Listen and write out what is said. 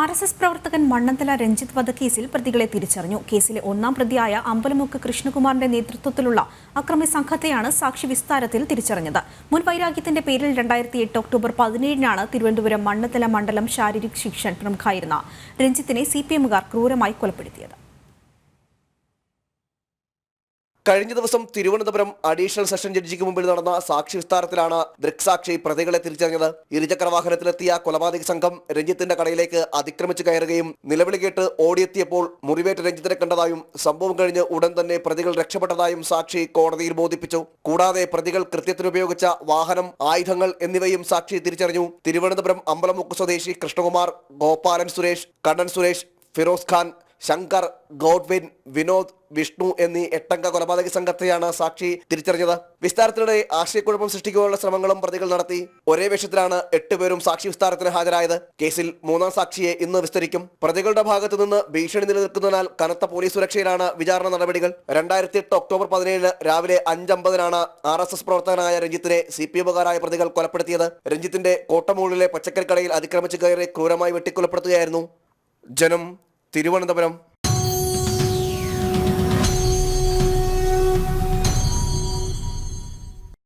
RSS പ്രവർത്തകൻ മണ്ണന്തല രഞ്ജിത്ത് വധക്കേസിൽ പ്രതികളെ തിരിച്ചറിഞ്ഞു. കേസിലെ ഒന്നാം പ്രതിയായ അമ്പലമുക്ക് കൃഷ്ണകുമാറിന്റെ നേതൃത്വത്തിലുള്ള അക്രമി സംഘത്തെയാണ് സാക്ഷി വിസ്താരത്തിൽ തിരിച്ചറിഞ്ഞത്. മുൻ വൈരാഗ്യത്തിന്റെ പേരിൽ 2008 ഒക്ടോബർ 17-നാണ് തിരുവനന്തപുരം മണ്ണന്തല മണ്ഡലം ശാരീരിക് ശിക്ഷൺ പ്രമുഖായിരുന്ന രഞ്ജിത്തിനെ CPM-കാർ ക്രൂരമായി കൊലപ്പെടുത്തിയത്. കഴിഞ്ഞ ദിവസം തിരുവനന്തപുരം അഡീഷണൽ സെഷൻ ജഡ്ജിക്ക് മുമ്പിൽ നടന്ന സാക്ഷി വിസ്താരത്തിലാണ് ദൃക്സാക്ഷി പ്രതികളെ തിരിച്ചറിഞ്ഞത്. ഇരുചക്ര വാഹനത്തിലെത്തിയ കൊലപാതക സംഘം രഞ്ജിത്തിന്റെ കടയിലേക്ക് അതിക്രമിച്ചു കയറുകയും നിലവിളി കേട്ട് ഓടിയെത്തിയപ്പോൾ മുറിവേറ്റ രഞ്ജിത്തിനെ കണ്ടതായും സംഭവം കഴിഞ്ഞ് ഉടൻ തന്നെ പ്രതികൾ രക്ഷപ്പെട്ടതായും സാക്ഷി കോടതിയിൽ ബോധിപ്പിച്ചു. കൂടാതെ പ്രതികൾ കൃത്യത്തിനുപയോഗിച്ച വാഹനം, ആയുധങ്ങൾ എന്നിവയും സാക്ഷി തിരിച്ചറിഞ്ഞു. തിരുവനന്തപുരം അമ്പലമുക്ക് സ്വദേശി കൃഷ്ണകുമാർ, ഗോപാലൻ സുരേഷ്, കണ്ണൻ സുരേഷ്, ഫിറോസ് ഖാൻ, ശങ്കർ, ഗോഡ്വിൻ, വിനോദ്, വിഷ്ണു എന്നീ 8-അംഗ കൊലപാതക സംഘത്തെയാണ് സാക്ഷി തിരിച്ചറിഞ്ഞത്. വിസ്താരത്തിനിടെ ആശയക്കുഴപ്പം സൃഷ്ടിക്കാനുള്ള ശ്രമങ്ങളും പ്രതികൾ നടത്തി. ഒരേ വേഷത്തിലാണ് 8 പേരും സാക്ഷി വിസ്താരത്തിന് ഹാജരായത്. കേസിൽ 3-ാം സാക്ഷിയെ ഇന്ന് വിസ്തരിക്കും. പ്രതികളുടെ ഭാഗത്തു നിന്ന് ഭീഷണി നിലനിൽക്കുന്നതിനാൽ കനത്ത പോലീസ് സുരക്ഷയിലാണ് വിചാരണ നടപടികൾ. 2008 ഒക്ടോബർ 17 രാവിലെ 5:50-നാണ് RSS പ്രവർത്തകനായ രഞ്ജിത്തിനെ CPM-കാരായ പ്രതികൾ കൊലപ്പെടുത്തിയത്. രഞ്ജിത്തിന്റെ കോട്ടമൂളിലെ പച്ചക്കറിക്കടയിൽ അതിക്രമിച്ച് കയറി ക്രൂരമായി വെട്ടിക്കൊലപ്പെടുത്തുകയായിരുന്നു. ജനം, തിരുവനന്തപുരം.